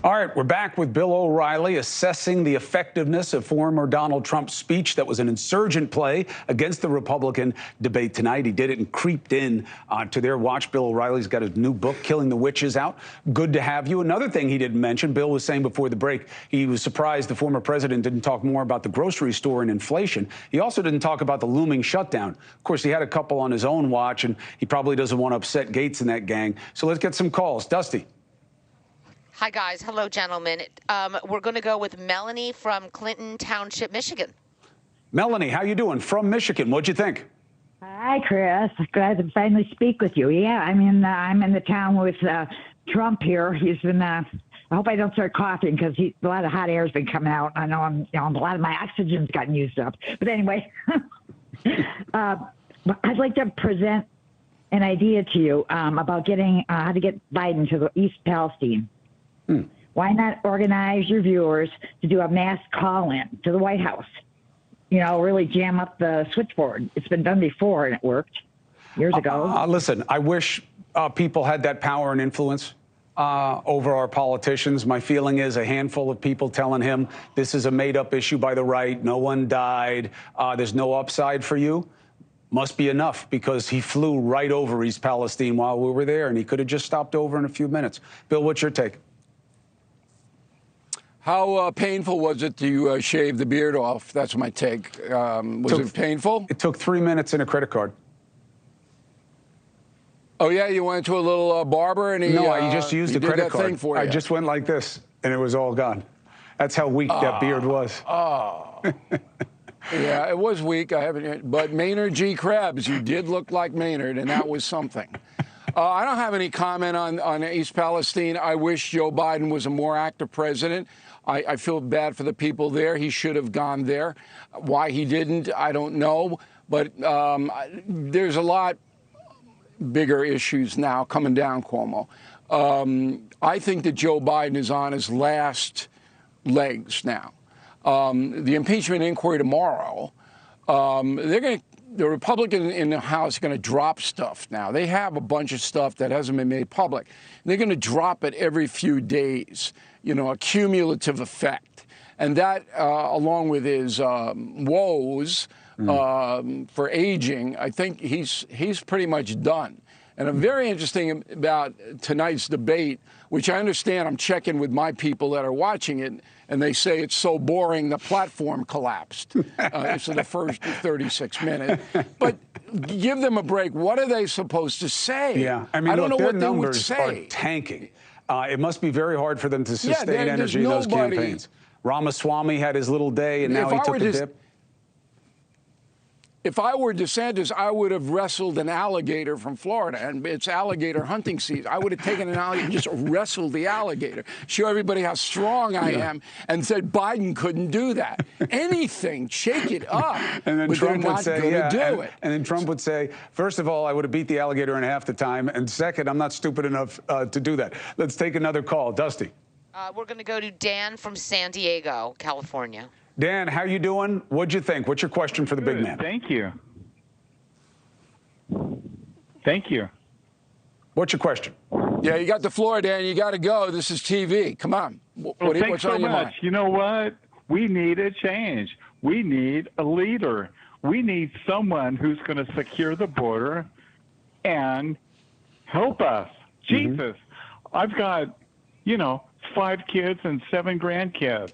All right, we're back with Bill O'Reilly assessing the effectiveness of former Donald Trump's speech that was an insurgent play against the Republican debate tonight. He did it and creeped in to their watch. Bill O'Reilly's got his new book, Killing the Witches, out. Good to have you. Another thing he didn't mention, Bill was saying before the break, he was surprised the former president didn't talk more about the grocery store and inflation. He also didn't talk about the looming shutdown. Of course, he had a couple on his own watch, and he probably doesn't want to upset Gates and that gang. So let's get some calls. Dusty. Hi, guys. Hello, gentlemen. We're going to go with Melanie from Clinton Township, Michigan. Melanie, how you doing? From Michigan. What'd you think? Hi, Chris. Glad to finally speak with you. Yeah, I'm in the town with Trump here. He's been. I hope I don't start coughing because a lot of hot air's been coming out. I know a lot of my oxygen's gotten used up. But anyway, I'd like to present an idea to you about getting how to get Biden to the East Palestine. Why not organize your viewers to do a mass call-in to the White House? You know, really jam up the switchboard. It's been done before, and it worked years ago. Listen, I wish people had that power and influence over our politicians. My feeling is a handful of people telling him this is a made-up issue by the right, no one died, there's no upside for you, must be enough, because he flew right over East Palestine while we were there, and he could have just stopped over in a few minutes. Bill, what's your take? How painful was it to shave the beard off? That's my take. Was it painful? It took 3 minutes and a credit card. Oh, yeah? You went to a little barber and he... No, I just used a credit card. Thing for you. I just went like this, and it was all gone. That's how weak that beard was. Oh. Yeah, it was weak. I haven't... But Maynard G. Krebs, you did look like Maynard, and that was something. I don't have any comment on East Palestine. I wish Joe Biden was a more active president. I feel bad for the people there. He should have gone there. Why he didn't, I don't know. But there's a lot bigger issues now coming down, Cuomo. I think that Joe Biden is on his last legs now. The impeachment inquiry tomorrow, the Republican in the House are going to drop stuff now. They have a bunch of stuff that hasn't been made public. They're going to drop it every few days, you know, a cumulative effect. And that, along with his woes for aging, I think he's pretty much done. And I'm very interesting about tonight's debate, which I understand I'm checking with my people that are watching it, and they say it's so boring the platform collapsed after the first 36 minutes. But give them a break. What are they supposed to say? Yeah, I mean, I don't look, know their what they would numbers say. are tanking. It must be very hard for them to sustain energy in those campaigns. Ramaswamy had his little day, and now he took a dip. If I were DeSantis, I would have wrestled an alligator from Florida, and it's alligator hunting season. I would have taken an alligator and just wrestled the alligator, show everybody how strong I am, and said Biden couldn't do that. Anything, shake it up. And then but Trump would say, and then Trump would say, first of all, I would have beat the alligator in half the time, and second, I'm not stupid enough to do that. Let's take another call. Dusty. We're going to go to Dan from San Diego, California. Dan, how you doing? What'd you think? What's your question for the big man? Thank you. Thank you. What's your question? Yeah, you got the floor, Dan. You got to go. This is TV. Come on. Thanks so much. You know what? We need a change. We need a leader. We need someone who's going to secure the border and help us. Jesus, I've got, 5 kids and 7 grandkids.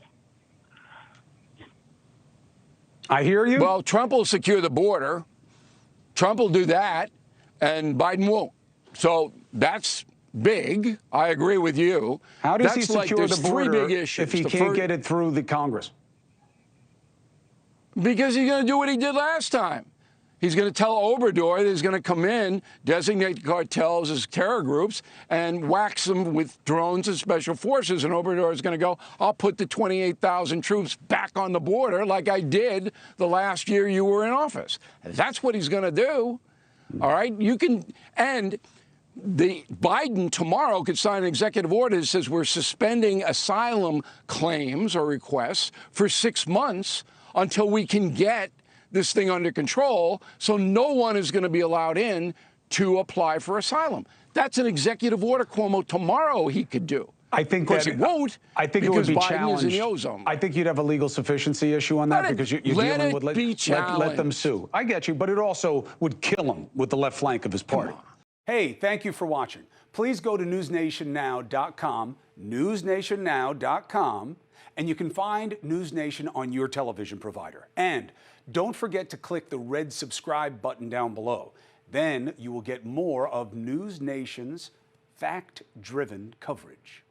I hear you. Well, Trump will secure the border. Trump will do that, and Biden won't. So that's big. I agree with you. How does he secure the border 3 big issues. if he can't get it through the Congress? Because he's going to do what he did last time. He's going to tell Obrador that he's going to come in, designate cartels as terror groups, and wax them with drones and special forces. And Obrador is going to go, I'll put the 28,000 troops back on the border like I did the last year you were in office. That's what he's going to do. All right? And the Biden tomorrow could sign an executive order that says we're suspending asylum claims or requests for 6 months until we can get this thing under control, so no one is going to be allowed in to apply for asylum. That's an executive order, Cuomo, tomorrow he could do. I think Of course, that it won't. I think it would because be Biden challenged. is in the ozone. I think you'd have a legal sufficiency issue on that Let it- because you're let dealing it with be let them challenged. sue. I get you, but it also would kill him with the left flank of his party. Hey, thank you for watching. Please go to newsnationnow.com, newsnationnow.com, and you can find NewsNation on your television provider. And don't forget to click the red subscribe button down below. Then you will get more of NewsNation's fact-driven coverage.